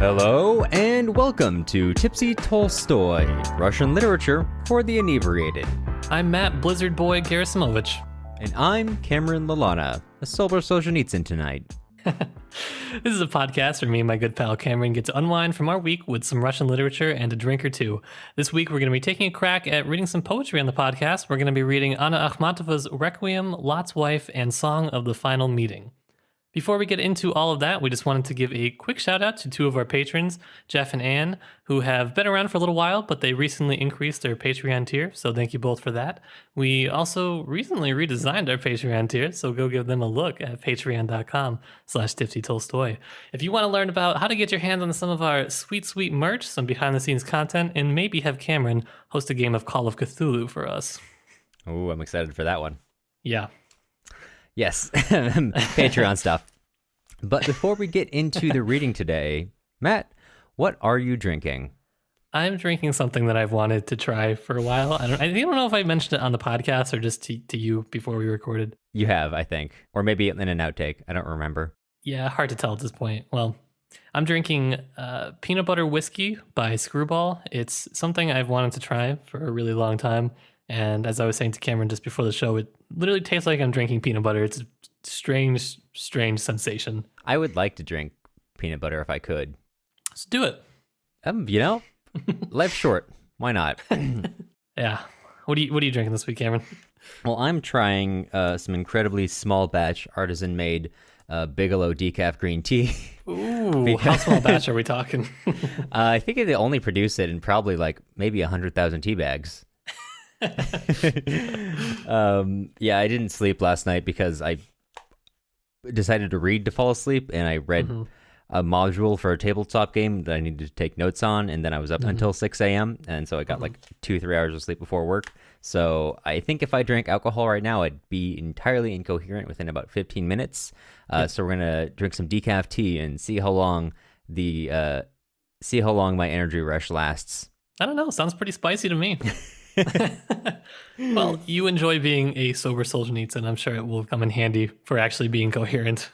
Hello and welcome to Tipsy Tolstoy, Russian literature for the inebriated. I'm Matt Blizzard Boy Gerasimovich. And I'm Cameron Lalana, a sober Solzhenitsyn tonight. This is a podcast where me and my good pal Cameron get to unwind from our week with some Russian literature and a drink or two. This week we're going to be taking a crack at reading some poetry on the podcast. We're going to be reading Anna Akhmatova's Requiem, Lot's Wife, and Song of the Final Meeting. Before we get into all of that, we just wanted to give a quick shout out to two of our patrons, Jeff and Ann, who have been around for a little while, but they recently increased their Patreon tier, so thank you both for that. We also recently redesigned our Patreon tier, so go give them a look at patreon.com/tipsytolstoy. If you want to learn about how to get your hands on some of our sweet, sweet merch, some behind-the-scenes content, and maybe have Cameron host a game of Call of Cthulhu for us. Oh, I'm excited for that one. Yeah. Yes, Patreon stuff. But before we get into the reading today, Matt, what are you drinking? I'm drinking something that I've wanted to try for a while. I don't know if I mentioned it on the podcast or just to you before we recorded. You have, I think. Or maybe in an outtake. I don't remember. Yeah, hard to tell at this point. Well, I'm drinking peanut butter whiskey by Screwball. It's something I've wanted to try for a really long time. And as I was saying to Cameron just before the show, it literally tastes like I'm drinking peanut butter. It's a strange sensation. I would like to drink peanut butter if I could. Let's do it. Life's short. Why not? Yeah. What are you drinking this week, Cameron? Well, I'm trying some incredibly small batch artisan-made Bigelow decaf green tea. Ooh, how small batch are we talking? I think they only produce it in probably maybe 100,000 tea bags. Yeah, I didn't sleep last night because I decided to read to fall asleep, and I read a module for a tabletop game that I needed to take notes on, and then I was up until 6 a.m., and so I got 2-3 hours of sleep before work. So I think if I drank alcohol right now, I'd be entirely incoherent within about 15 minutes. So we're gonna drink some decaf tea and see how long my energy rush lasts. I don't know. Sounds pretty spicy to me. Well, you enjoy being a sober Solzhenitsyn. I'm sure it will come in handy for actually being coherent.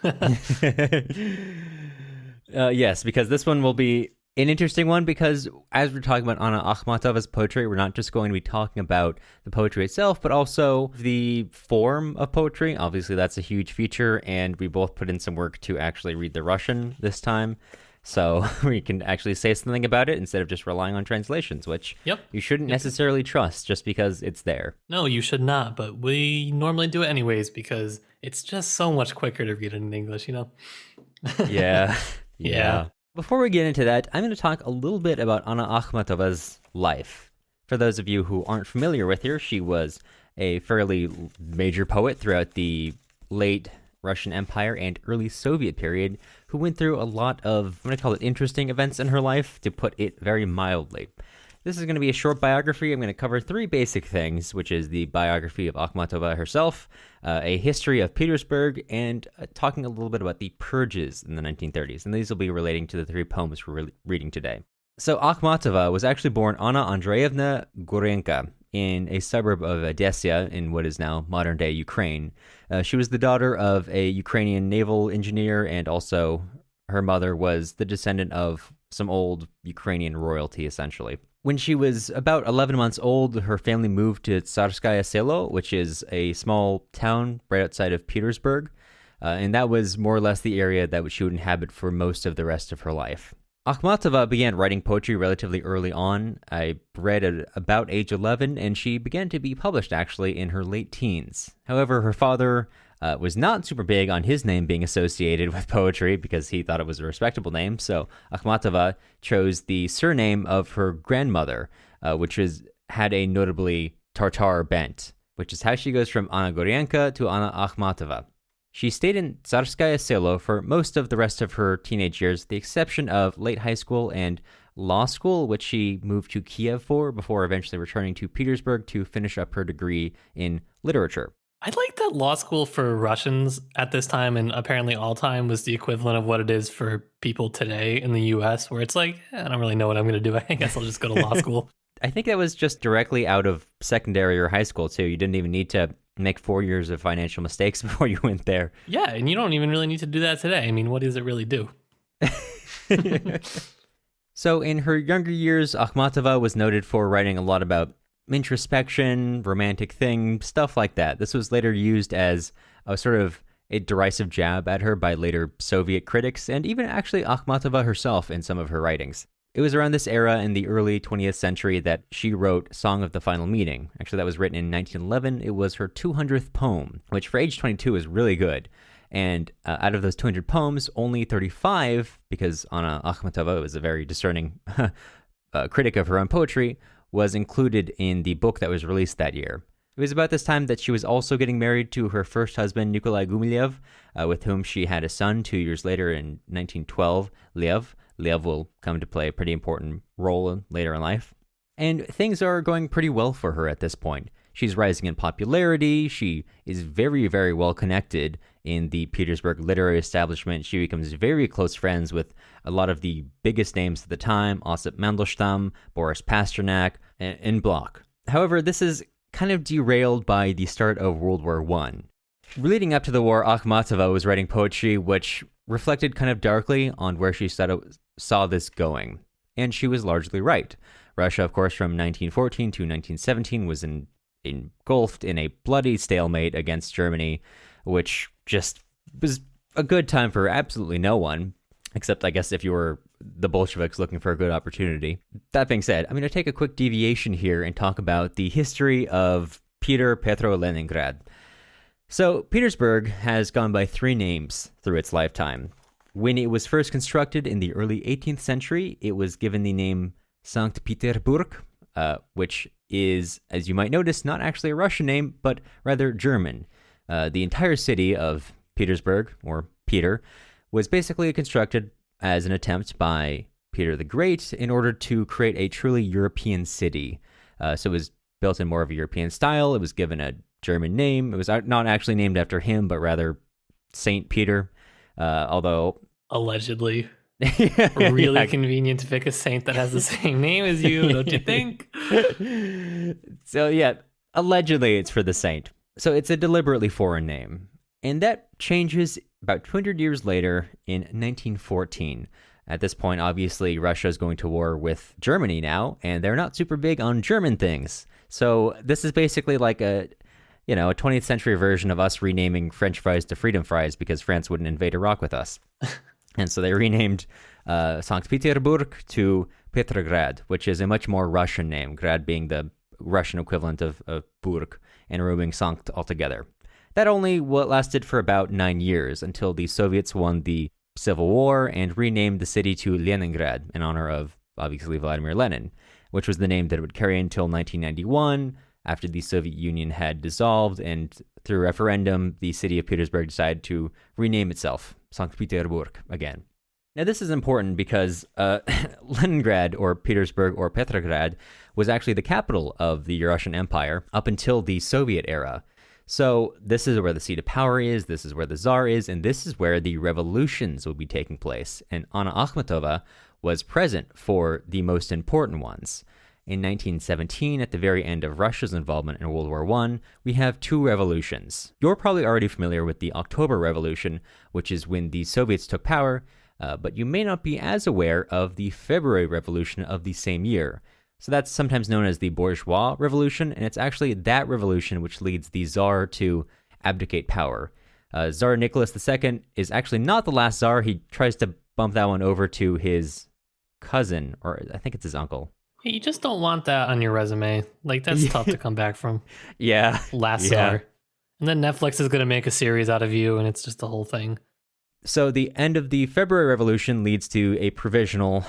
Yes, because this one will be an interesting one, because as we're talking about Anna Akhmatova's poetry, we're not just going to be talking about the poetry itself, but also the form of poetry. Obviously, that's a huge feature, and we both put in some work to actually read the Russian this time. So we can actually say something about it instead of just relying on translations, which you shouldn't necessarily trust just because it's there. No, you should not, but we normally do it anyways because it's just so much quicker to read it in English, you know? Yeah. Before we get into that, I'm going to talk a little bit about Anna Akhmatova's life. For those of you who aren't familiar with her, she was a fairly major poet throughout the late Russian Empire and early Soviet period, who went through a lot of, I'm going to call it, interesting events in her life, to put it very mildly. This is going to be a short biography. I'm going to cover 3 basic things, which is the biography of Akhmatova herself, a history of Petersburg, and talking a little bit about the purges in the 1930s. And these will be relating to the 3 poems we're reading today. So Akhmatova was actually born Anna Andreevna Gurenka in a suburb of Odessa in what is now modern-day Ukraine. She was the daughter of a Ukrainian naval engineer, and also her mother was the descendant of some old Ukrainian royalty, essentially. When she was about 11 months old, her family moved to Tsarskaya Selo, which is a small town right outside of Petersburg, and that was more or less the area that she would inhabit for most of the rest of her life. Akhmatova began writing poetry relatively early on. I read at about age 11, and she began to be published, actually, in her late teens. However, her father was not super big on his name being associated with poetry because he thought it was a respectable name, so Akhmatova chose the surname of her grandmother, which had a notably Tartar bent, which is how she goes from Anna Gurenka to Anna Akhmatova. She stayed in Tsarskaya Selo for most of the rest of her teenage years, with the exception of late high school and law school, which she moved to Kiev for before eventually returning to Petersburg to finish up her degree in literature. I like that law school for Russians at this time, and apparently all time, was the equivalent of what it is for people today in the US, where it's like, I don't really know what I'm going to do. I guess I'll just go to law school. I think that was just directly out of secondary or high school, too. You didn't even need to make 4 years of financial mistakes before you went there. Yeah, and you don't even really need to do that today. I mean, what does it really do? So in her younger years, Akhmatova was noted for writing a lot about introspection, romantic things, stuff like that. This was later used as a sort of a derisive jab at her by later Soviet critics, and even actually Akhmatova herself in some of her writings. It was around this era in the early 20th century that she wrote Song of the Final Meeting. Actually, that was written in 1911. It was her 200th poem, which for age 22 is really good. And out of those 200 poems, only 35, because Anna Akhmatova was a very discerning critic of her own poetry, was included in the book that was released that year. It was about this time that she was also getting married to her first husband, Nikolai Gumilev, with whom she had a son 2 years later in 1912, Lev. Lev will come to play a pretty important role later in life. And things are going pretty well for her at this point. She's rising in popularity. She is very, very well connected in the Petersburg literary establishment. She becomes very close friends with a lot of the biggest names at the time, Osip Mandelstam, Boris Pasternak, and Bloch. However, this is kind of derailed by the start of World War I. Leading up to the war, Akhmatova was writing poetry which reflected kind of darkly on where she saw this going. And she was largely right. Russia, of course, from 1914 to 1917 was engulfed in a bloody stalemate against Germany, which just was a good time for absolutely no one, except I guess if you were the Bolsheviks looking for a good opportunity. That being said, I'm going to take a quick deviation here and talk about the history of Leningrad. So Petersburg has gone by 3 names through its lifetime. When it was first constructed in the early 18th century, it was given the name Sankt Peterburg, which is, as you might notice, not actually a Russian name, but rather German. The entire city of Petersburg, or Peter, was basically constructed as an attempt by Peter the Great in order to create a truly European city. So it was built in more of a European style. It was given a German name. It was not actually named after him, but rather Saint Peter, although... Allegedly. Really convenient to pick a saint that has the same name as you, don't you think? So yeah, allegedly it's for the saint. So it's a deliberately foreign name. And that changes about 200 years later in 1914. At this point, obviously, Russia is going to war with Germany now, and they're not super big on German things. So this is basically like a 20th century version of us renaming French fries to freedom fries because France wouldn't invade Iraq with us. And so they renamed Sankt Peterburg to Petrograd, which is a much more Russian name, Grad being the Russian equivalent of Burg, and removing Sankt altogether. That only lasted for about 9 years until the Soviets won the Civil War and renamed the city to Leningrad in honor of, obviously, Vladimir Lenin, which was the name that it would carry until 1991, after the Soviet Union had dissolved, and through referendum, the city of Petersburg decided to rename itself Sankt Peterburg again. Now, this is important because Leningrad, or Petersburg, or Petrograd, was actually the capital of the Russian Empire up until the Soviet era. So this is where the seat of power is, this is where the Tsar is, and this is where the revolutions will be taking place. And Anna Akhmatova was present for the most important ones. In 1917, at the very end of Russia's involvement in World War I, we have 2 revolutions. You're probably already familiar with the October Revolution, which is when the Soviets took power, but you may not be as aware of the February Revolution of the same year. So that's sometimes known as the Bourgeois Revolution, and it's actually that revolution which leads the Tsar to abdicate power. Tsar Nicholas II is actually not the last Tsar. He tries to bump that one over to his cousin, or I think it's his uncle. You just don't want that on your resume. Like, that's tough to come back from. Yeah. Last Tsar. And then Netflix is going to make a series out of you, and it's just the whole thing. So the end of the February Revolution leads to a provisional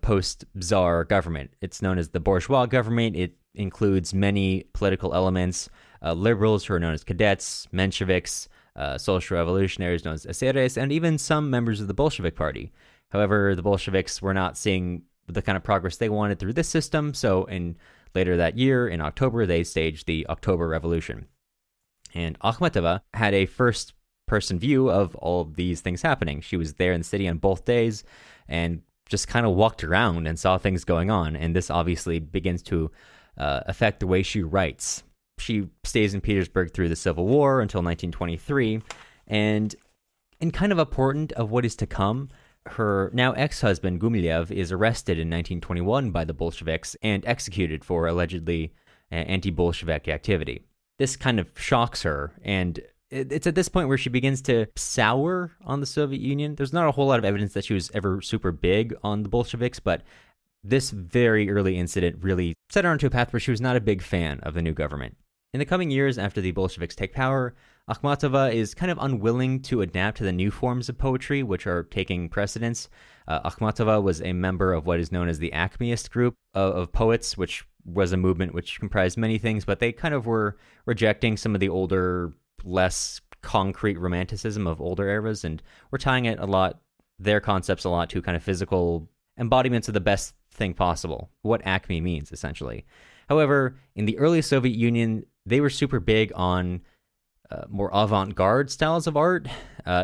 post-Tsar government. It's known as the bourgeois government. It includes many political elements, liberals who are known as cadets, Mensheviks, social revolutionaries known as eseres, and even some members of the Bolshevik Party. However, the Bolsheviks were not seeing the kind of progress they wanted through this system, so later that year, in October, they staged the October Revolution. And Akhmatova had a first-person view of all of these things happening. She was there in the city on both days and just kind of walked around and saw things going on, and this obviously begins to affect the way she writes. She stays in Petersburg through the Civil War until 1923, and in kind of a portent of what is to come, her now ex-husband Gumilev is arrested in 1921 by the Bolsheviks and executed for allegedly anti-Bolshevik activity. This kind of shocks her, and it's at this point where she begins to sour on the Soviet Union. There's not a whole lot of evidence that she was ever super big on the Bolsheviks, but this very early incident really set her onto a path where she was not a big fan of the new government. In the coming years after the Bolsheviks take power, Akhmatova is kind of unwilling to adapt to the new forms of poetry, which are taking precedence. Akhmatova was a member of what is known as the Acmeist group of poets, which was a movement which comprised many things, but they kind of were rejecting some of the older, less concrete romanticism of older eras, and were tying it their concepts a lot to kind of physical embodiments of the best thing possible, what Acme means, essentially. However, in the early Soviet Union, they were super big on more avant-garde styles of art,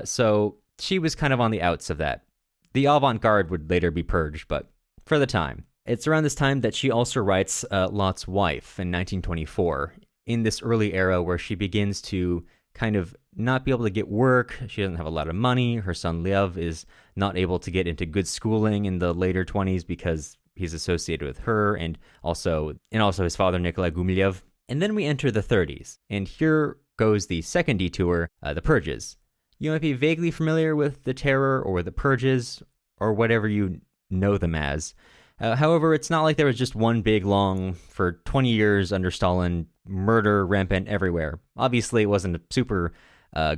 so she was kind of on the outs of that. The avant-garde would later be purged, but for the time. It's around this time that she also writes Lot's Wife in 1924, in this early era where she begins to kind of not be able to get work. She doesn't have a lot of money. Her son Lev is not able to get into good schooling in the later 20s because he's associated with her, and also his father Nikolai Gumilev. And then we enter the 30s, and here goes the second detour, the purges. You might be vaguely familiar with the terror or the purges, or whatever you know them as. However, it's not like there was just one big, long, for 20 years under Stalin, murder rampant everywhere. Obviously, it wasn't a super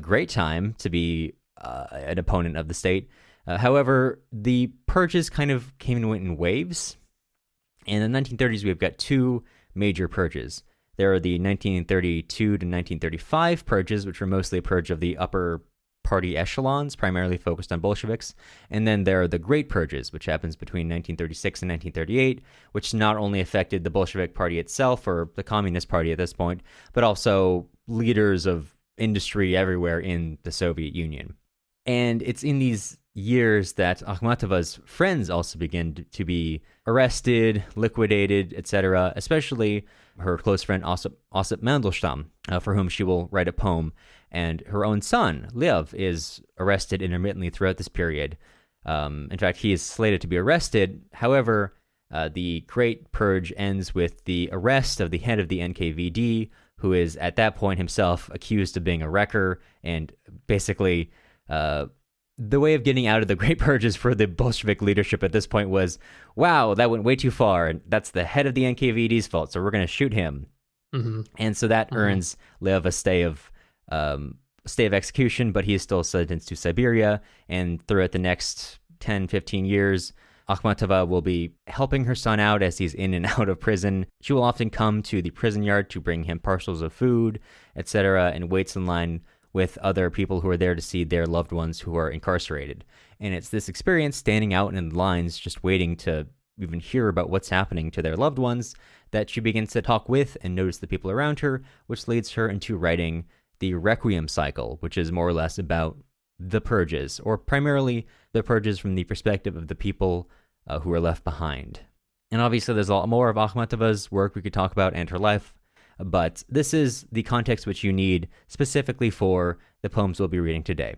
great time to be an opponent of the state. However, the purges kind of came and went in waves. In the 1930s, we've got two major purges. There are the 1932 to 1935 purges, which were mostly a purge of the upper party echelons, primarily focused on Bolsheviks. And then there are the Great Purges, which happens between 1936 and 1938, which not only affected the Bolshevik Party itself, or the Communist Party at this point, but also leaders of industry everywhere in the Soviet Union. And it's in these years that Akhmatova's friends also begin to be arrested, liquidated, etc., especially her close friend Osip Mandelstam, for whom she will write a poem. And her own son, Lev, is arrested intermittently throughout this period. In fact, he is slated to be arrested. However, the Great Purge ends with the arrest of the head of the NKVD, who is at that point himself accused of being a wrecker, and basically the way of getting out of the Great Purges for the Bolshevik leadership at this point was, wow, that went way too far, and that's the head of the NKVD's fault, so we're going to shoot him. Mm-hmm. And so that earns Lev a stay of execution, but he is still sentenced to Siberia, and throughout the next 10, 15 years, Akhmatova will be helping her son out as he's in and out of prison. She will often come to the prison yard to bring him parcels of food, etc., and waits in line with other people who are there to see their loved ones who are incarcerated. And it's this experience standing out in the lines, just waiting to even hear about what's happening to their loved ones, that she begins to talk with and notice the people around her, which leads her into writing the Requiem cycle, which is more or less about the purges, or primarily the purges from the perspective of the people who are left behind. And obviously there's a lot more of Akhmatova's work we could talk about and her life, but this is the context which you need specifically for the poems we'll be reading today.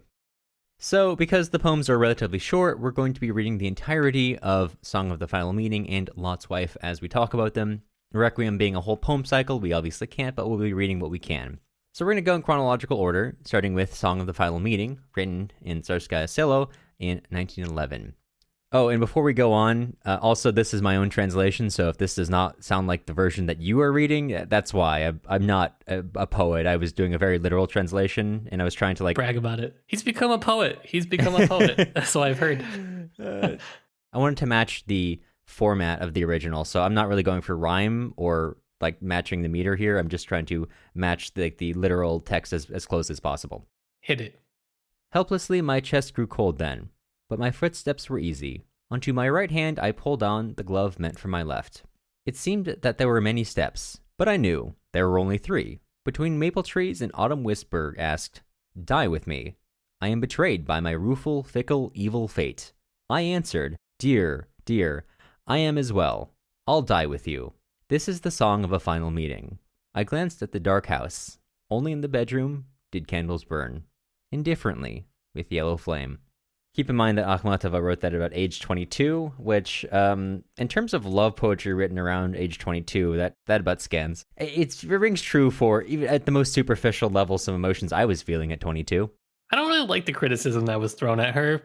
So, because the poems are relatively short, we're going to be reading the entirety of Song of the Final Meaning and Lot's Wife as we talk about them. Requiem being a whole poem cycle, we obviously can't, but we'll be reading what we can. So we're going to go in chronological order, starting with Song of the Final Meaning, written in Tsarskaya Selo in 1911. Oh, and before we go on, also this is my own translation, so if this does not sound like the version that you are reading, that's why. I'm not a poet. I was doing a very literal translation, and I was trying to brag about it. He's become a poet. That's what I've heard. I wanted to match the format of the original, so I'm not really going for rhyme or matching the meter here. I'm just trying to match the literal text as close as possible. Hit it. Helplessly, my chest grew cold then, but my footsteps were easy. Onto my right hand I pulled on the glove meant for my left. It seemed that there were many steps, but I knew there were only 3. Between maple trees an autumn whisper asked, "Die with me. I am betrayed by my rueful, fickle, evil fate." I answered, "Dear, dear, I am as well. I'll die with you." This is the song of a final meeting. I glanced at the dark house. Only in the bedroom did candles burn, indifferently, with yellow flame. Keep in mind that Akhmatova wrote that about age 22, which, in terms of love poetry written around age 22, that about scans. It rings true for, even at the most superficial level, some emotions I was feeling at 22. I don't really like the criticism that was thrown at her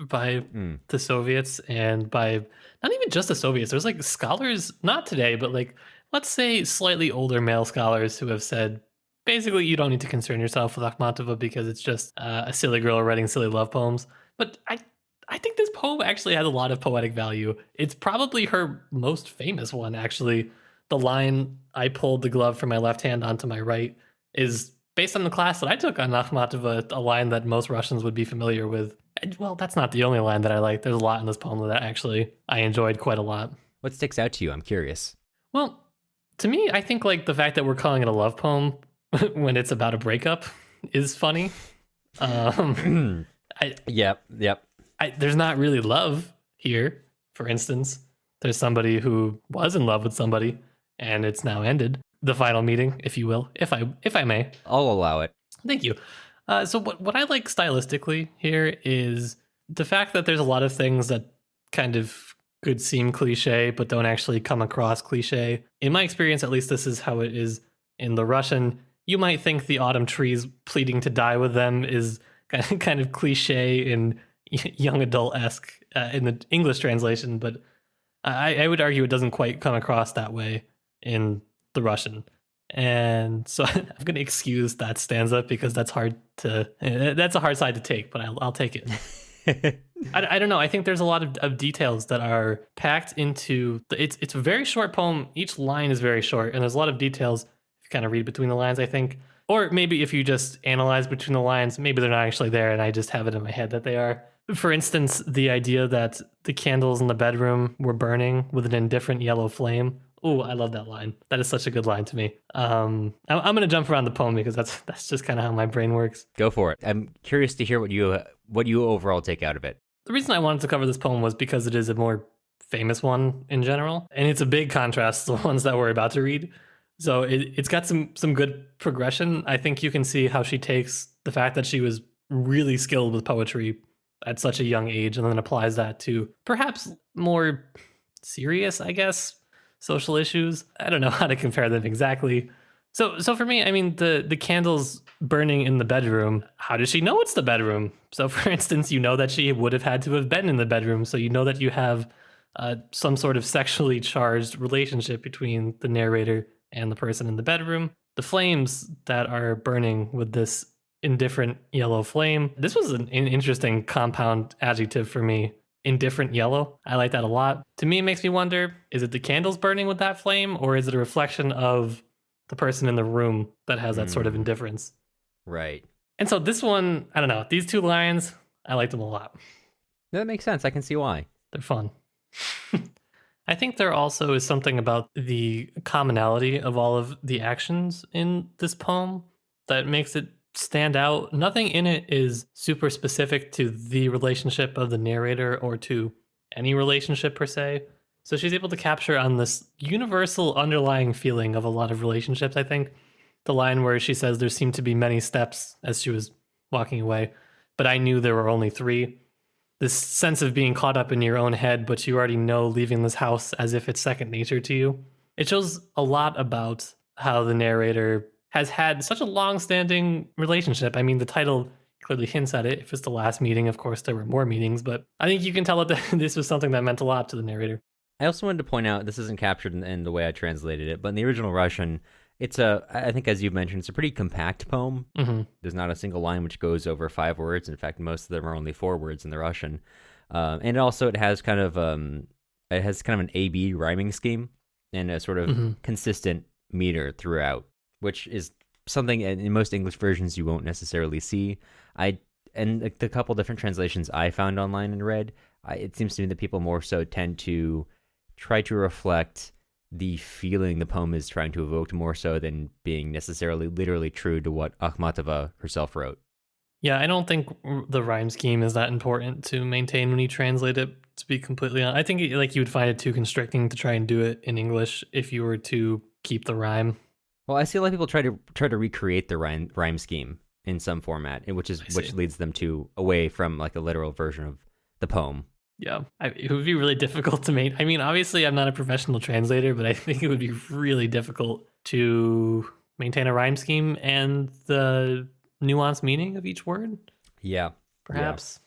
by the Soviets and by not even just the Soviets. There's like scholars, not today, but like, let's say slightly older male scholars who have said, basically, you don't need to concern yourself with Akhmatova because it's just a silly girl writing silly love poems. But I think this poem actually has a lot of poetic value. It's probably her most famous one, actually. The line, "I pulled the glove from my left hand onto my right," is based on the class that I took on Akhmatova, a line that most Russians would be familiar with. And, well, that's not the only line that I like. There's a lot in this poem that actually I enjoyed quite a lot. What sticks out to you? I'm curious. Well, to me, I think like the fact that we're calling it a love poem when it's about a breakup is funny. Yep. There's not really love here. For instance, there's somebody who was in love with somebody, and it's now ended. The final meeting, if you will, if I may. I'll allow it. Thank you. So what I like stylistically here is the fact that there's a lot of things that kind of could seem cliche, but don't actually come across cliche. In my experience, at least, this is how it is in the Russian. You might think the autumn trees pleading to die with them is kind of cliche and young adult-esque in the English translation, but I would argue it doesn't quite come across that way in the Russian. And so I'm going to excuse that stanza because that's a hard side to take, but I'll take it. I don't know. I think there's a lot of details that are packed into it's a very short poem. Each line is very short, and there's a lot of details if you kind of read between the lines, I think. Or maybe if you just analyze between the lines, maybe they're not actually there and I just have it in my head that they are. For instance, the idea that the candles in the bedroom were burning with an indifferent yellow flame. Ooh, I love that line. That is such a good line to me. I'm going to jump around the poem because that's just kind of how my brain works. Go for it. I'm curious to hear what you overall take out of it. The reason I wanted to cover this poem was because it is a more famous one in general, and it's a big contrast to the ones that we're about to read. So it's got some good progression. I think you can see how she takes the fact that she was really skilled with poetry at such a young age and then applies that to perhaps more serious, I guess, social issues. I don't know how to compare them exactly. So for me, I mean, the candles burning in the bedroom, how does she know it's the bedroom? So for instance, you know that she would have had to have been in the bedroom. So you know that you have some sort of sexually charged relationship between the narrator and the person in the bedroom. The flames that are burning with this indifferent yellow flame. This was an interesting compound adjective for me. Indifferent yellow. I like that a lot. To me, it makes me wonder, is it the candles burning with that flame, or is it a reflection of the person in the room that has that sort of indifference? Right. And so this one, I don't know, these two lines, I like them a lot. That makes sense. I can see why. They're fun. I think there also is something about the commonality of all of the actions in this poem that makes it stand out. Nothing in it is super specific to the relationship of the narrator or to any relationship per se. So she's able to capture on this universal underlying feeling of a lot of relationships, I think. The line where she says there seemed to be many steps as she was walking away, but I knew there were only 3. This sense of being caught up in your own head, but you already know leaving this house as if it's second nature to you. It shows a lot about how the narrator has had such a long-standing relationship. I mean, the title clearly hints at it. If it's the last meeting, of course, there were more meetings, but I think you can tell that this was something that meant a lot to the narrator. I also wanted to point out, this isn't captured in the way I translated it, but in the original Russian, I think as you've mentioned, it's a pretty compact poem. Mm-hmm. There's not a single line which goes over 5 words. In fact, most of them are only 4 words in the Russian. And also it has kind of an A-B rhyming scheme and a sort of consistent meter throughout, which is something in most English versions you won't necessarily see. And the couple different translations I found online and read, it seems to me that people more so tend to try to reflect the feeling the poem is trying to evoke more so than being necessarily literally true to what Akhmatova herself wrote. Yeah, I don't think the rhyme scheme is that important to maintain when you translate it, to be completely honest. I think you would find it too constricting to try and do it in English if you were to keep the rhyme. Well, I see a lot of people try to recreate the rhyme scheme in some format, and which see. leads them to away from like a literal version of the poem. Yeah, it would be really difficult to make. I mean, obviously, I'm not a professional translator, but I think it would be really difficult to maintain a rhyme scheme and the nuanced meaning of each word. Yeah. Perhaps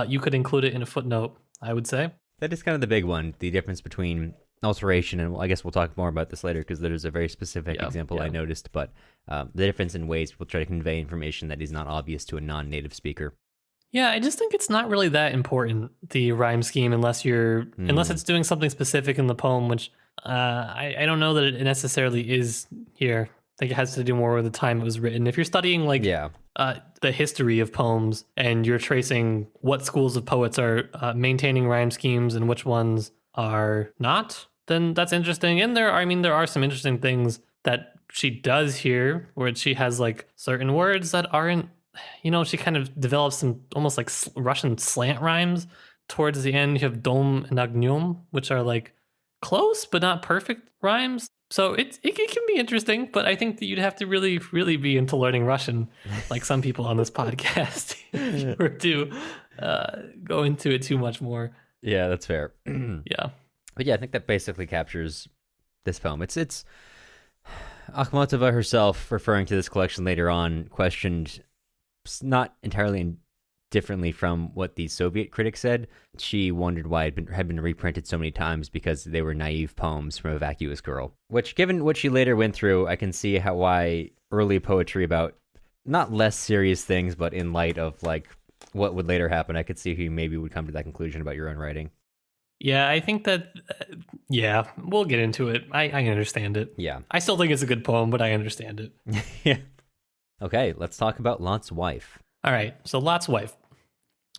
you could include it in a footnote, I would say. That is kind of the big one, the difference between alteration, and I guess we'll talk more about this later because there's a very specific example I noticed, but the difference in ways people try to convey information that is not obvious to a non-native speaker. Yeah, I just think it's not really that important, the rhyme scheme, unless it's doing something specific in the poem, which I don't know that it necessarily is here. I think it has to do more with the time it was written. If you're studying the history of poems and you're tracing what schools of poets are maintaining rhyme schemes and which ones are not, then that's interesting. And there are some interesting things that she does here, where she has like certain words that aren't, she kind of develops some almost like Russian slant rhymes towards the end. You have dom and agnium, which are like close but not perfect rhymes. So it can be interesting, but I think that you'd have to really, really be into learning Russian, like some people on this podcast, if you were to go into it too much more. Yeah, that's fair. Yeah. But yeah, I think that basically captures this poem. It's Akhmatova herself, referring to this collection later on, questioned, not entirely differently from what the Soviet critics said. She wondered why it had been reprinted so many times because they were naive poems from a vacuous girl. Which, given what she later went through, I can see why early poetry about not less serious things, but in light of like what would later happen, I could see who maybe would come to that conclusion about your own writing. Yeah, I think that, we'll get into it. I understand it. Yeah. I still think it's a good poem, but I understand it. Yeah. Okay, let's talk about Lot's wife. All right, so Lot's wife.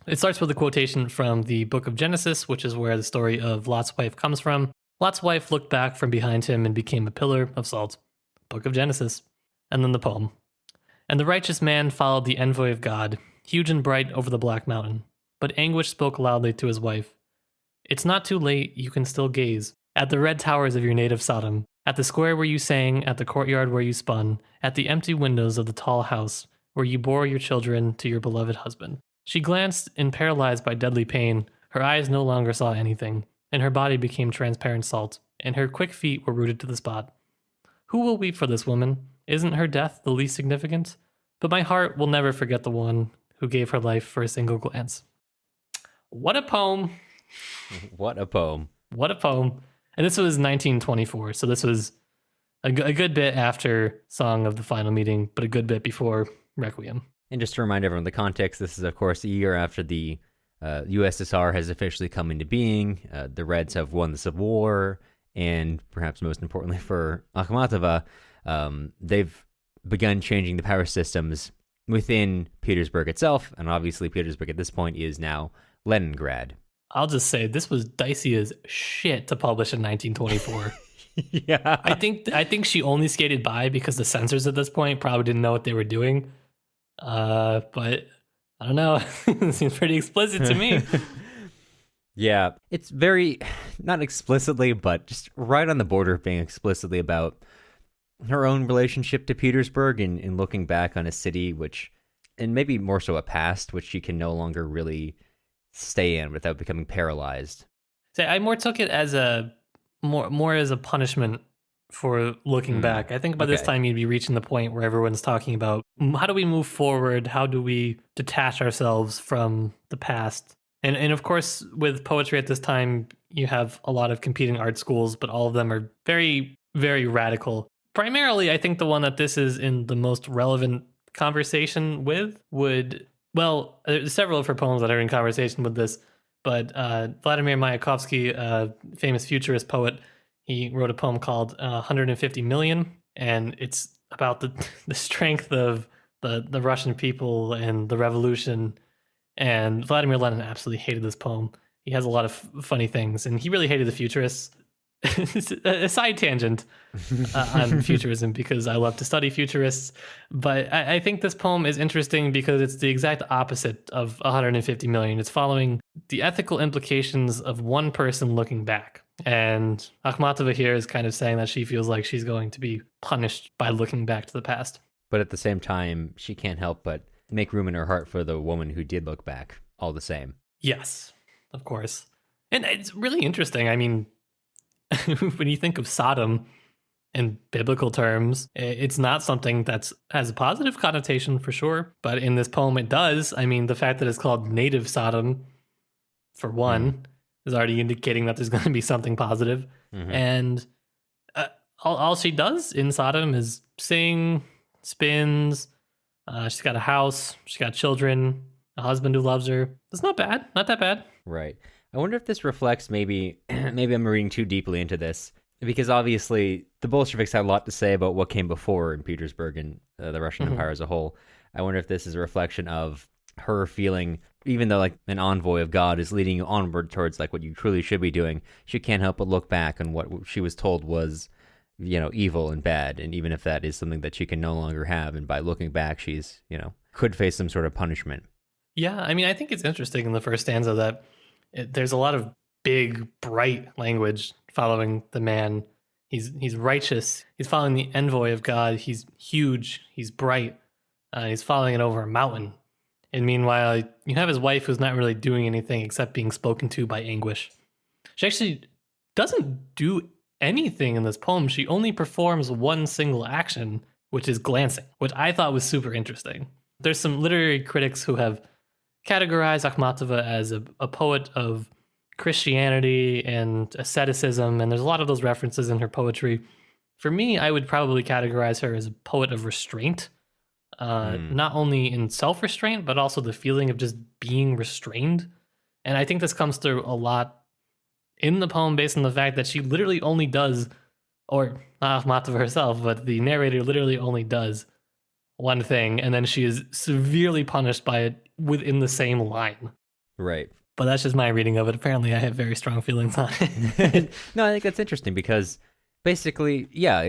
It starts with a quotation from the book of Genesis, which is where the story of Lot's wife comes from. Lot's wife looked back from behind him and became a pillar of salt. Book of Genesis. And then the poem. And the righteous man followed the envoy of God, huge and bright over the black mountain. But anguish spoke loudly to his wife. It's not too late, you can still gaze at the red towers of your native Sodom, at the square where you sang, at the courtyard where you spun, at the empty windows of the tall house where you bore your children to your beloved husband. She glanced, and paralyzed by deadly pain, her eyes no longer saw anything, and her body became transparent salt, and her quick feet were rooted to the spot. Who will weep for this woman? Isn't her death the least significant? But my heart will never forget the one who gave her life for a single glance. What a poem. What a poem. What a poem. And this was 1924, so this was a good bit after Song of the Final Meeting, but a good bit before Requiem. And just to remind everyone the context, this is, of course, a year after the USSR has officially come into being. The Reds have won the Civil War, and perhaps most importantly for Akhmatova, they've begun changing the power systems within Petersburg itself, and obviously Petersburg at this point is now Leningrad. I'll just say this was dicey as shit to publish in 1924. Yeah. I think she only skated by because the censors at this point probably didn't know what they were doing. But I don't know. It seems pretty explicit to me. Yeah, it's very, not explicitly, but just right on the border of being explicitly about her own relationship to Petersburg and looking back on a city which, and maybe more so a past, which she can no longer really stay in without becoming paralyzed. So I more took it as more as a punishment for looking back. I think by this time you'd be reaching the point where everyone's talking about how do we move forward? How do we detach ourselves from the past? And of course, with poetry at this time, you have a lot of competing art schools, but all of them are very, very radical. Primarily, I think the one that this is in the most relevant conversation with there's several of her poems that are in conversation with this, but Vladimir Mayakovsky, a famous futurist poet, he wrote a poem called 150 Million, and it's about the strength of the Russian people and the revolution. And Vladimir Lenin absolutely hated this poem. He has a lot of funny things, and he really hated the futurists. It's a side tangent on futurism because I love to study futurists. But I think this poem is interesting because it's the exact opposite of 150 million. It's following the ethical implications of one person looking back. And Akhmatova here is kind of saying that she feels like she's going to be punished by looking back to the past. But at the same time, she can't help but make room in her heart for the woman who did look back, all the same. Yes, of course. And it's really interesting. I mean, when you think of Sodom in biblical terms, it's not something that has a positive connotation for sure. But in this poem, it does. I mean, the fact that it's called native Sodom, for one, is already indicating that there's going to be something positive. And all she does in Sodom is sing, spins. She's got a house. She's got children, a husband who loves her. It's not bad. Not that bad. Right. I wonder if this reflects maybe I'm reading too deeply into this, because obviously the Bolsheviks had a lot to say about what came before in Petersburg and the Russian Empire as a whole. I wonder if this is a reflection of her feeling, even though like an envoy of God is leading you onward towards like what you truly should be doing, she can't help but look back on what she was told was, evil and bad. And even if that is something that she can no longer have, and by looking back, she's, could face some sort of punishment. Yeah, I mean, I think it's interesting in the first stanza that there's a lot of big, bright language following the man. He's righteous. He's following the envoy of God. He's huge. He's bright. He's following it over a mountain. And meanwhile, you have his wife who's not really doing anything except being spoken to by anguish. She actually doesn't do anything in this poem. She only performs one single action, which is glancing, which I thought was super interesting. There's some literary critics who have categorized Akhmatova as a poet of Christianity and asceticism, and there's a lot of those references in her poetry. For me, I would probably categorize her as a poet of restraint, not only in self-restraint, but also the feeling of just being restrained. And I think this comes through a lot in the poem based on the fact that she literally only does, or not Akhmatova herself, but the narrator literally only does one thing, and then she is severely punished by it within the same line. Right. But that's just my reading of it. Apparently, I have very strong feelings on it. No, I think that's interesting because basically, yeah,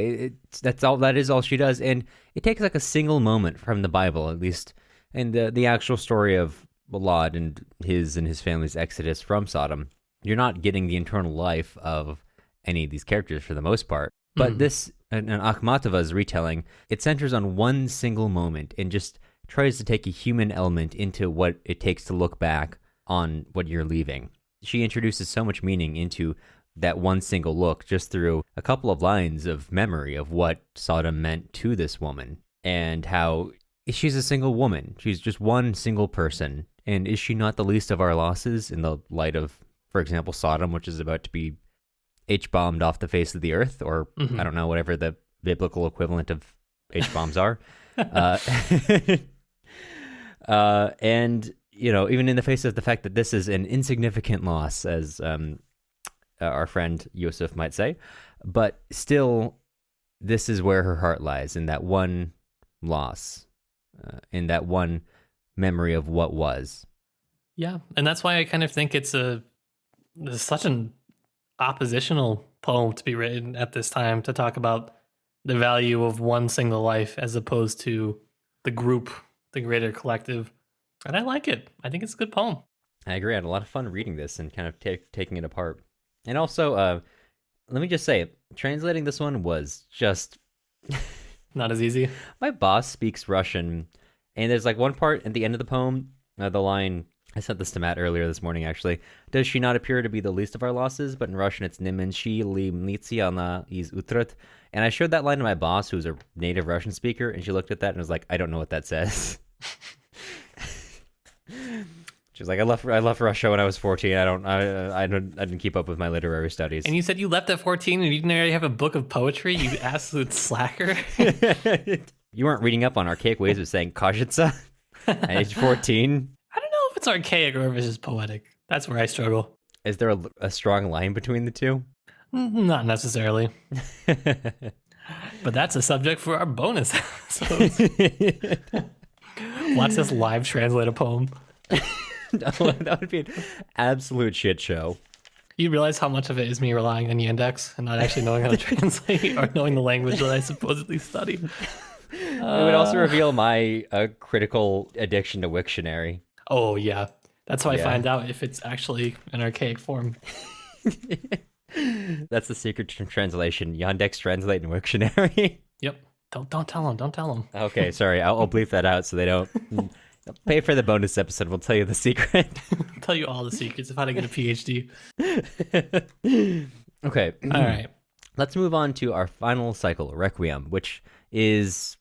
that is all she does, and it takes like a single moment from the Bible, at least, and the actual story of Lot and his family's exodus from Sodom. You're not getting the internal life of any of these characters for the most part, but this and Akhmatova's retelling, it centers on one single moment and just tries to take a human element into what it takes to look back on what you're leaving. She introduces so much meaning into that one single look just through a couple of lines of memory of what Sodom meant to this woman and how she's a single woman. She's just one single person. And is she not the least of our losses in the light of, for example, Sodom, which is about to be H-bombed off the face of the earth, or I don't know, whatever the biblical equivalent of H-bombs are. And, even in the face of the fact that this is an insignificant loss, as our friend Yosef might say, but still, this is where her heart lies, in that one loss, in that one memory of what was. Yeah, and that's why I kind of think it's such an oppositional poem to be written at this time, to talk about the value of one single life as opposed to the group, the greater collective. And I like it. I think it's a good poem. I agree. I had a lot of fun reading this and kind of taking it apart. And also, let me just say, translating this one was just not as easy. My boss speaks Russian, and there's like one part at the end of the poem, the line, I sent this to Matt earlier this morning, actually. Does she not appear to be the least of our losses? But in Russian, it's Nimenshi li mnitsi ona iz utrut. And I showed that line to my boss, who's a native Russian speaker, and she looked at that and was like, I don't know what that says. She was like, I left Russia when I was 14. I didn't keep up with my literary studies. And you said you left at 14 and you didn't already have a book of poetry, you absolute slacker. You weren't reading up on archaic ways of saying kazhitsa at age 14? I don't know if it's archaic or if it's just poetic. That's where I struggle. Is there a strong line between the two? Not necessarily. But that's a subject for our bonus episodes. Watch us live translate a poem. That would be an absolute shit show. You realize how much of it is me relying on Yandex and not actually knowing how to translate or knowing the language that I supposedly studied. It would also reveal my critical addiction to Wiktionary. Oh, yeah. That's how I find out if it's actually an archaic form. That's the secret to translation. Yandex Translate and Wiktionary. Yep. Don't tell them. Don't tell them. Okay, sorry. I'll bleep that out so they don't pay for the bonus episode. We'll tell you the secret. I'll tell you all the secrets of how to get a PhD. Okay. All right. Let's move on to our final cycle, Requiem, which is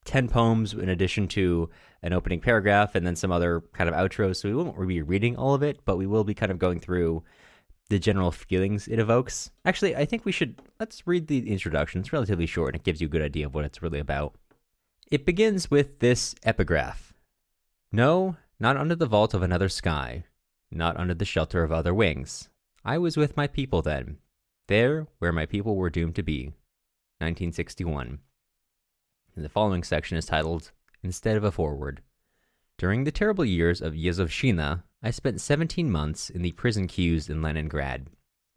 10 poems in addition to an opening paragraph and then some other kind of outros. So we won't be reading all of it, but we will be kind of going through the general feelings it evokes. Actually, I think let's read the introduction. It's relatively short and it gives you a good idea of what it's really about. It begins with this epigraph. No, not under the vault of another sky, not under the shelter of other wings. I was with my people then, there where my people were doomed to be. 1961. And the following section is titled, Instead of a Foreword. During the terrible years of Yezovshchina, I spent 17 months in the prison queues in Leningrad.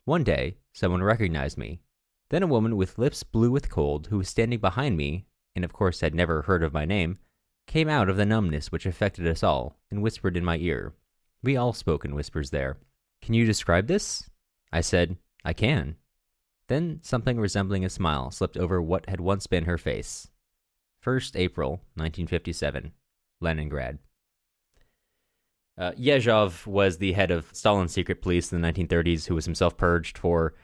One day, someone recognized me. Then a woman with lips blue with cold, who was standing behind me, and of course had never heard of my name, came out of the numbness which affected us all, and whispered in my ear. We all spoke in whispers there. Can you describe this? I said, I can. Then something resembling a smile slipped over what had once been her face. 1st April, 1957, Leningrad. Yezhov was the head of Stalin's secret police in the 1930s, who was himself purged for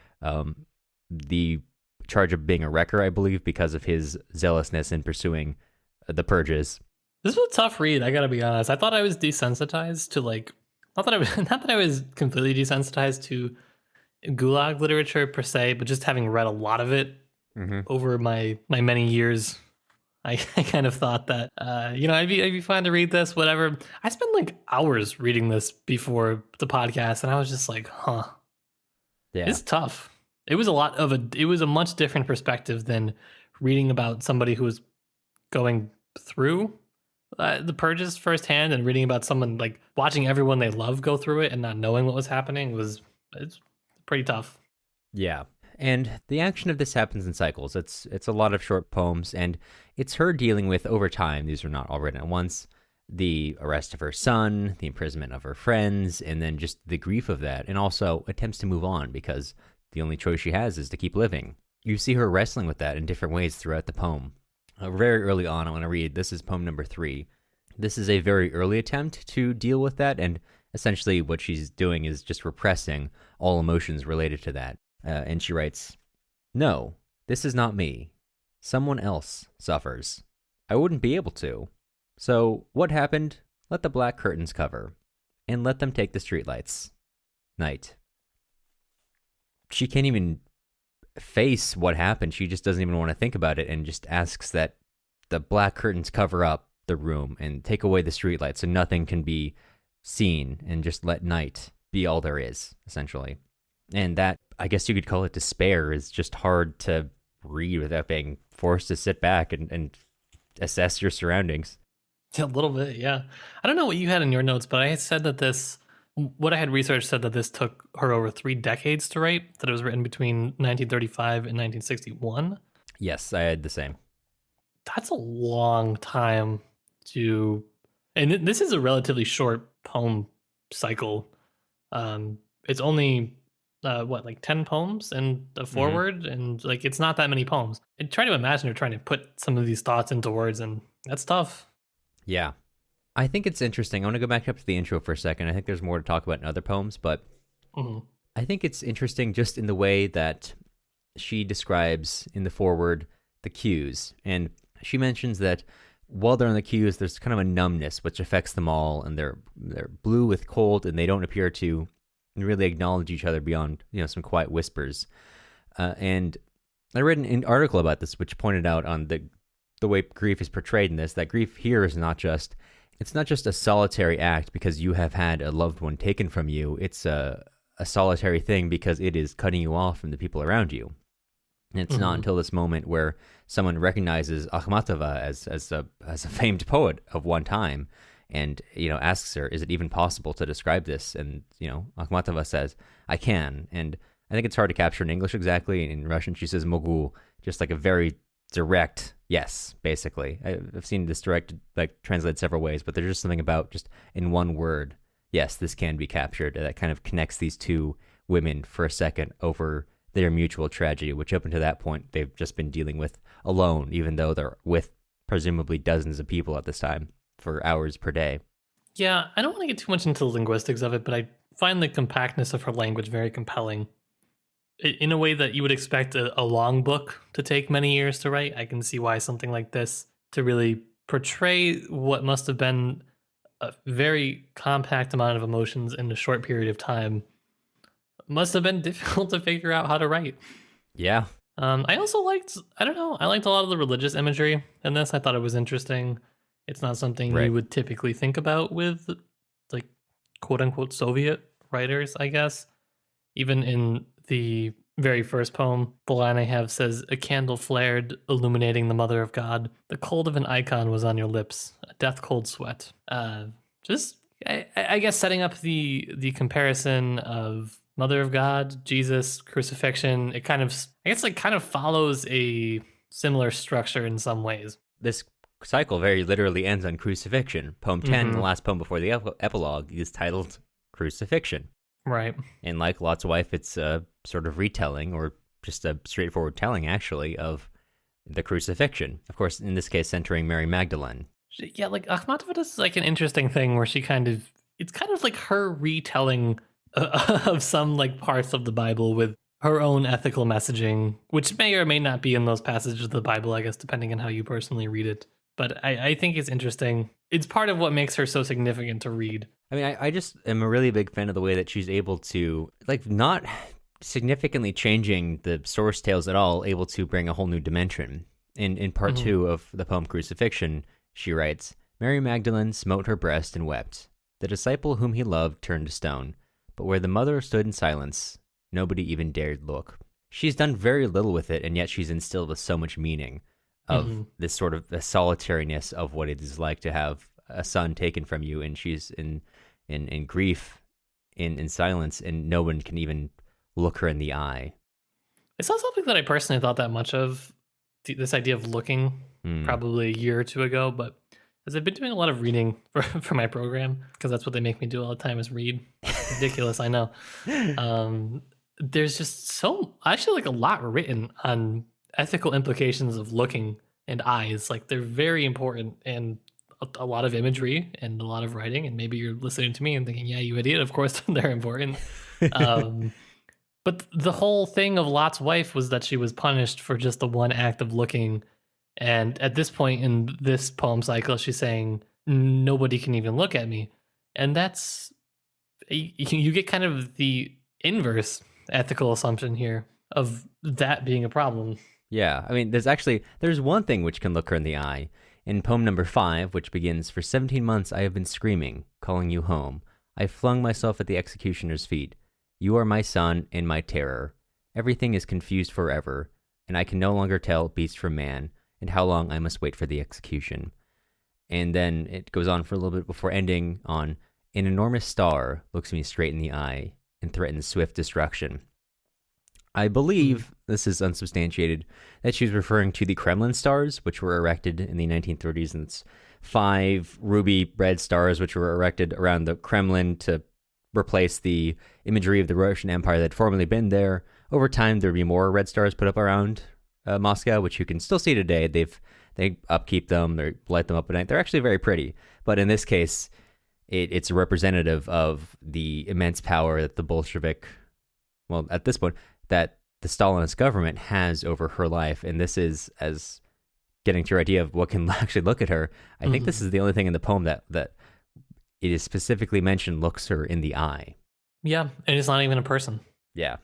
the charge of being a wrecker, I believe, because of his zealousness in pursuing the purges. This was a tough read, I gotta be honest. I thought I was desensitized to not that I was completely desensitized to Gulag literature per se, but just having read a lot of it over my many years, I kind of thought that I'd be fine to read this, whatever. I spent hours reading this before the podcast, and I was just like, huh. Yeah. It's tough. It was a much different perspective than reading about somebody who was going through the purges firsthand and reading about someone watching everyone they love go through it and not knowing what was happening. It's pretty tough. Yeah. And the action of this happens in cycles. It's a lot of short poems, and it's her dealing with, over time, these are not all written at once, the arrest of her son, the imprisonment of her friends, and then just the grief of that, and also attempts to move on because the only choice she has is to keep living. You see her wrestling with that in different ways throughout the poem. Very early on, I want to read, this is poem number 3. This is a very early attempt to deal with that, and essentially what she's doing is just repressing all emotions related to that. And she writes, No, this is not me. Someone else suffers. I wouldn't be able to. So what happened? Let the black curtains cover, and let them take the streetlights. Night. She can't even face what happened. She just doesn't even want to think about it and just asks that the black curtains cover up the room and take away the streetlights so nothing can be seen, and just let night be all there is, essentially. And that, I guess you could call it despair, is just hard to read without being forced to sit back and assess your surroundings. A little bit, yeah. I don't know what you had in your notes, but I had said that what I had researched said that this took her over 3 decades to write, that it was written between 1935 and 1961. Yes, I had the same. That's a long time and this is a relatively short poem cycle. It's only 10 poems and a foreword, and it's not that many poems. I try to imagine her trying to put some of these thoughts into words, and that's tough. Yeah. I think it's interesting. I want to go back up to the intro for a second. I think there's more to talk about in other poems, but I think it's interesting just in the way that she describes in the foreword the cues. And she mentions that while they're on the cues, there's kind of a numbness which affects them all, and they're blue with cold, and they don't appear to really acknowledge each other beyond some quiet whispers. And I read an article about this which pointed out on the way grief is portrayed in this, that grief here is not just a solitary act because you have had a loved one taken from you. It's a solitary thing because it is cutting you off from the people around you. And it's not until this moment where someone recognizes Akhmatova as a famed poet of one time, and asks her, is it even possible to describe this? And Akhmatova says, I can. And I think it's hard to capture in English exactly. In Russian she says mogu, just a very direct yes, basically. I've seen this translated several ways, but there's just something about just in one word, yes, this can be captured, that kind of connects these two women for a second over their mutual tragedy, which up until that point they've just been dealing with alone, even though they're with presumably dozens of people at this time for hours per day. Yeah, I don't want to get too much into the linguistics of it, but I find the compactness of her language very compelling. In a way that you would expect a long book to take many years to write, I can see why something like this, to really portray what must have been a very compact amount of emotions in a short period of time, must have been difficult to figure out how to write. Yeah. I also liked, I don't know, I liked a lot of the religious imagery in this. I thought it was interesting. It's not something Right. you would typically think about with, like, quote unquote Soviet writers, I guess. Even in the very first poem, the line I have says, "A candle flared, illuminating the Mother of God. The cold of an icon was on your lips, a death cold sweat." Just, I guess, setting up the comparison of Mother of God, Jesus, crucifixion. It kind of, I guess, like kind of follows a similar structure in some ways. This cycle very literally ends on crucifixion. Poem 10, the last poem before the epilogue, is titled Crucifixion. Right. And like Lot's Wife, it's a sort of retelling, or just a straightforward telling, actually, of the crucifixion. Of course, in this case, centering Mary Magdalene. Yeah, like Akhmatova does like an interesting thing where she kind of, it's kind of like her retelling of some like parts of the Bible with her own ethical messaging, which may or may not be in those passages of the Bible, I guess, depending on how you personally read it. But I think it's interesting. It's part of what makes her so significant to read. I mean, I just am a really big fan of the way that she's able to, like, not significantly changing the source tales at all, able to bring a whole new dimension. In part 2 of the poem Crucifixion, she writes, "Mary Magdalene smote her breast and wept. The disciple whom he loved turned to stone, but where the mother stood in silence, nobody even dared look." She's done very little with it, and yet she's instilled with so much meaning of this sort of the solitariness of what it is like to have a son taken from you, and she's in grief, in silence, and no one can even look her in the eye. It's not something that I personally thought that much of, this idea of looking, probably a year or two ago, but as I've been doing a lot of reading for my program, because that's what they make me do all the time is read. Ridiculous, I know. There's just actually like a lot written on ethical implications of looking and eyes. Like they're very important, and a lot of imagery and a lot of writing. And maybe you're listening to me and thinking, yeah, you idiot, of course they're important. But the whole thing of Lot's wife was that she was punished for just the one act of looking. And at this point in this poem cycle, she's saying, nobody can even look at me. And that's, you get kind of the inverse ethical assumption here of that being a problem. Yeah, I mean, there's one thing which can look her in the eye. In poem number 5, which begins, "For 17 months I have been screaming, calling you home. I flung myself at the executioner's feet. You are my son and my terror. Everything is confused forever, and I can no longer tell beast from man, and how long I must wait for the execution." And then it goes on for a little bit before ending on, "An enormous star looks me straight in the eye and threatens swift destruction." I believe, this is unsubstantiated, that she's referring to the Kremlin stars, which were erected in the 1930s, and it's 5 ruby red stars which were erected around the Kremlin to replace the imagery of the Russian Empire that had formerly been there. Over time, there'd be more red stars put up around Moscow, which you can still see today. They upkeep them, they light them up at night. They're actually very pretty, but in this case, it's representative of the immense power that the Bolshevik, well, at this point, that the Stalinist government has over her life. And this is, as getting to your idea of what can actually look at her, I think this is the only thing in the poem that it is specifically mentioned looks her in the eye. Yeah, and it's not even a person. Yeah.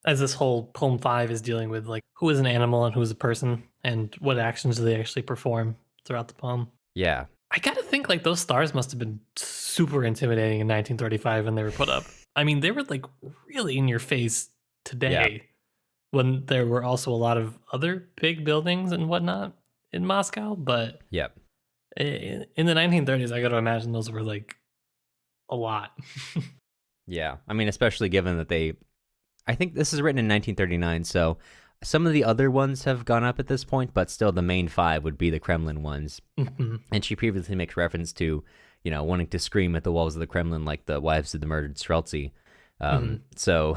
As this whole poem 5 is dealing with, like, who is an animal and who is a person, and what actions do they actually perform throughout the poem. Yeah. I gotta think, like, those stars must have been super intimidating in 1935 when they were put up. I mean, they were, like, really in your face today, when there were also a lot of other big buildings and whatnot in Moscow. But Yep. in the 1930s, I gotta imagine those were, like, a lot. Yeah. I mean, especially given that I think this is written in 1939, so some of the other ones have gone up at this point, but still the main 5 would be the Kremlin ones. And she previously makes reference to, wanting to scream at the walls of the Kremlin like the wives of the murdered Streltsy. So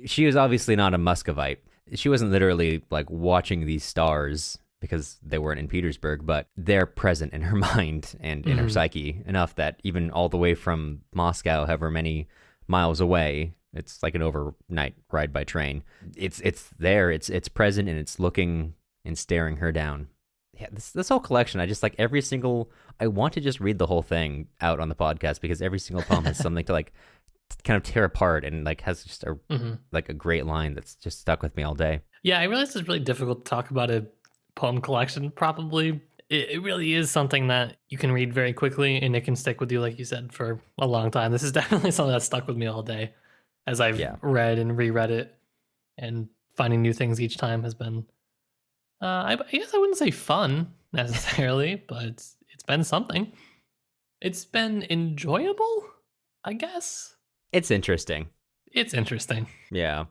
she was obviously not a Muscovite. She wasn't literally like watching these stars because they weren't in Petersburg, but they're present in her mind and in her psyche enough that even all the way from Moscow, however many miles away, it's like an overnight ride by train. It's there. It's present, and it's looking and staring her down. Yeah, this whole collection, I just like every single. I want to just read the whole thing out on the podcast because every single poem has something to like kind of tear apart and like has just a like a great line that's just stuck with me all day. Yeah, I realize it's really difficult to talk about a poem collection. Probably it really is something that you can read very quickly and it can stick with you, like you said, for a long time. This is definitely something that's stuck with me all day as I've read and reread it, and finding new things each time has been I guess I wouldn't say fun necessarily, but it's been something. It's been enjoyable, I guess. It's interesting. It's interesting. Yeah.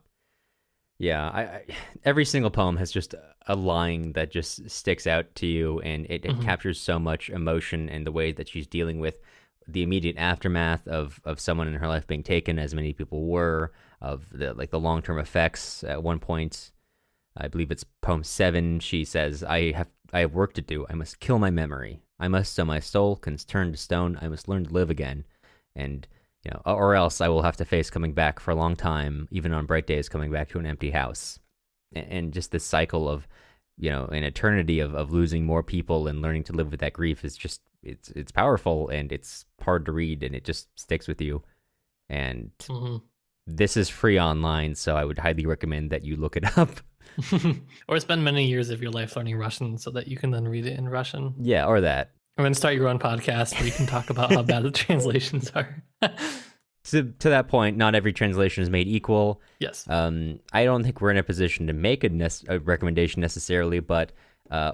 I every single poem has just a line that just sticks out to you, and it captures so much emotion and the way that she's dealing with the immediate aftermath of someone in her life being taken, as many people were, of the long-term effects. At one point, I believe it's poem 7, she says, I have work to do. I must kill my memory. I must, so my soul can turn to stone. I must learn to live again. And, or else I will have to face coming back for a long time, even on bright days, coming back to an empty house. And just this cycle of, an eternity of losing more people and learning to live with that grief is just, it's powerful, and it's hard to read, and it just sticks with you. And this is free online, so I would highly recommend that you look it up. Or spend many years of your life learning Russian so that you can then read it in Russian. Yeah, or that. Or then start your own podcast where you can talk about how bad the translations are. To that point, not every translation is made equal. Yes. I don't think we're in a position to make a recommendation necessarily, but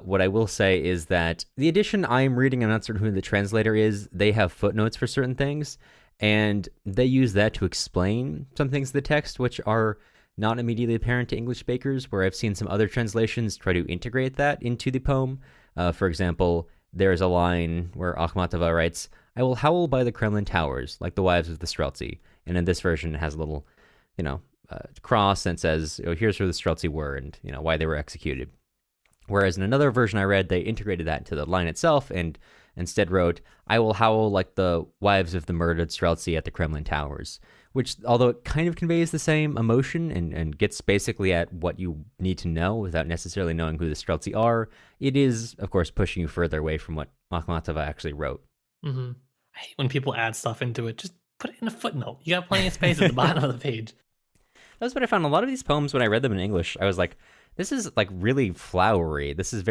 what I will say is that the edition I'm reading, I'm not certain who the translator is, they have footnotes for certain things, and they use that to explain some things of the text, which are not immediately apparent to English speakers, where I've seen some other translations try to integrate that into the poem. For example, there's a line where Akhmatova writes, I will howl by the Kremlin towers, like the wives of the Streltsy. And in this version, it has a little, cross and says, here's where the Streltsy were and, why they were executed. Whereas in another version I read, they integrated that into the line itself and instead wrote, I will howl like the wives of the murdered Streltsy at the Kremlin towers. Which, although it kind of conveys the same emotion and gets basically at what you need to know without necessarily knowing who the Streltsy are, it is, of course, pushing you further away from what Akhmatova actually wrote. I hate when people add stuff into it. Just put it in a footnote. You got plenty of space at the bottom of the page. That's what I found. A lot of these poems, when I read them in English, I was like, this is like really flowery. This is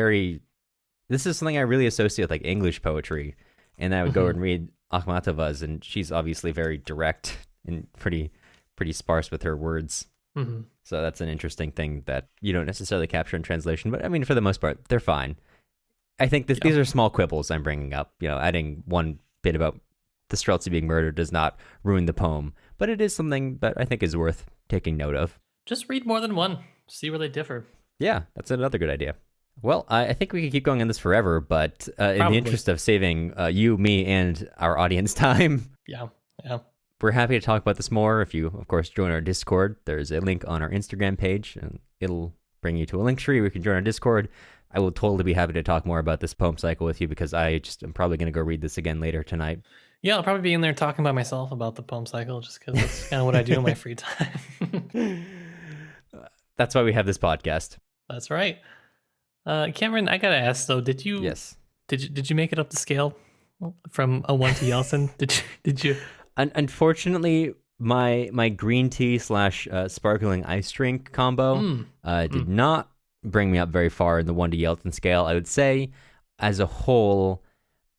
something I really associate with like English poetry. And then I would go and read Akhmatova's, and she's obviously very direct and pretty sparse with her words. So that's an interesting thing that you don't necessarily capture in translation. But I mean, for the most part, they're fine. I think these are small quibbles I'm bringing up. Adding one bit about the Streltsy being murdered does not ruin the poem, but it is something that I think is worth taking note of. Just read more than one. See where they differ. Yeah, that's another good idea. Well, I think we could keep going on this forever, but in the interest of saving you, me, and our audience time, yeah, we're happy to talk about this more. If you, of course, join our Discord, there's a link on our Instagram page, and it'll bring you to a link tree where you can join our Discord. I will totally be happy to talk more about this poem cycle with you because I'm probably going to go read this again later tonight. Yeah, I'll probably be in there talking by myself about the poem cycle just because that's kind of what I do in my free time. That's why we have this podcast. That's right. Cameron, I gotta ask though, did you make it up the scale from a 1 to Yeltsin? Did you? Unfortunately, my green tea / sparkling ice drink combo did not bring me up very far in the 1 to Yeltsin scale. I would say, as a whole,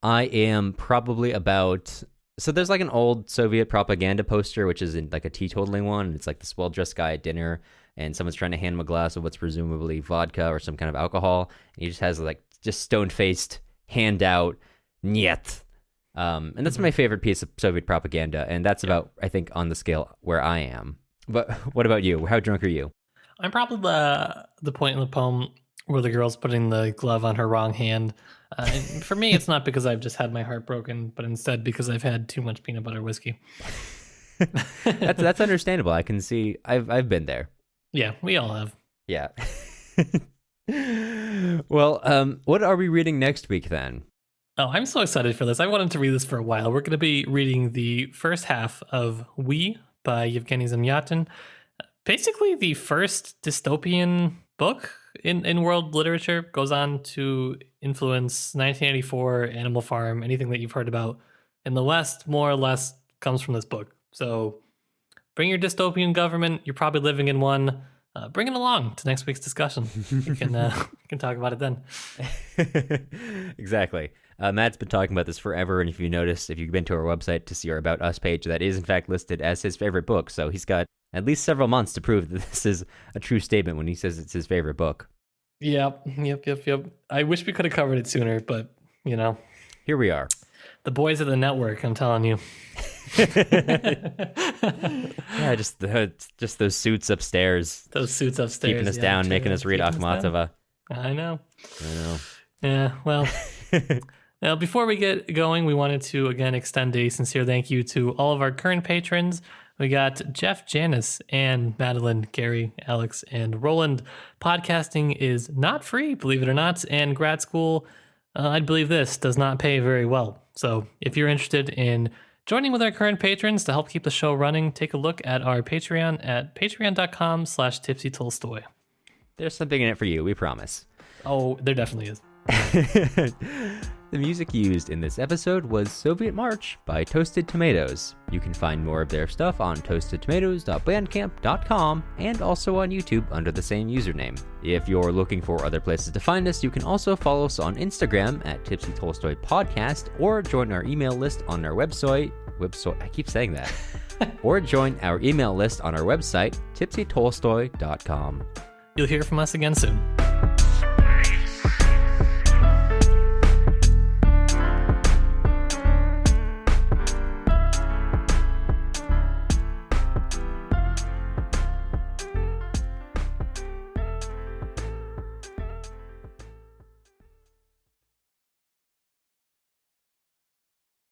I am probably about. So there's like an old Soviet propaganda poster, which is in like a teetotaling one. It's like this well-dressed guy at dinner, and someone's trying to hand him a glass of what's presumably vodka or some kind of alcohol. And he just has like just stone-faced, hand out, "Niet." And that's my favorite piece of Soviet propaganda. And that's about, I think, on the scale where I am. But what about you? How drunk are you? I'm probably the point in the poem where the girl's putting the glove on her wrong hand. And for me, it's not because I've just had my heart broken, but instead because I've had too much peanut butter whiskey. That's understandable. I can see. I've been there. Yeah, we all have. Yeah. Well, what are we reading next week then? Oh, I'm so excited for this. I wanted to read this for a while. We're going to be reading the first half of We by Yevgeny Zamyatin. Basically, the first dystopian book in world literature. Goes on to influence 1984, Animal Farm, anything that you've heard about in the West, more or less comes from this book. So bring your dystopian government. You're probably living in one. Bring it along to next week's discussion. We can talk about it then. Exactly. Matt's been talking about this forever, and if you've been to our website to see our About Us page, that is in fact listed as his favorite book, so he's got at least several months to prove that this is a true statement when he says it's his favorite book. Yep. I wish we could have covered it sooner, but, Here we are. The boys of the network, I'm telling you. Yeah, just those suits upstairs. Keeping us down, making us read Akhmatova. I know. Yeah, well... Now, before we get going, we wanted to, again, extend a sincere thank you to all of our current patrons. We got Jeff, Janice, Anne, Madeline, Gary, Alex, and Roland. Podcasting is not free, believe it or not, and grad school, I'd believe this, does not pay very well. So if you're interested in joining with our current patrons to help keep the show running, take a look at our Patreon at patreon.com/tipsytolstoy. There's something in it for you, we promise. Oh, there definitely is. The music used in this episode was Soviet March by Toasted Tomatoes. You can find more of their stuff on toastedtomatoes.bandcamp.com and also on YouTube under the same username. If you're looking for other places to find us, you can also follow us on Instagram at Tipsy Tolstoy Podcast or join our email list on our website. I keep saying that. Or join our email list on our website, tipsytolstoy.com. You'll hear from us again soon.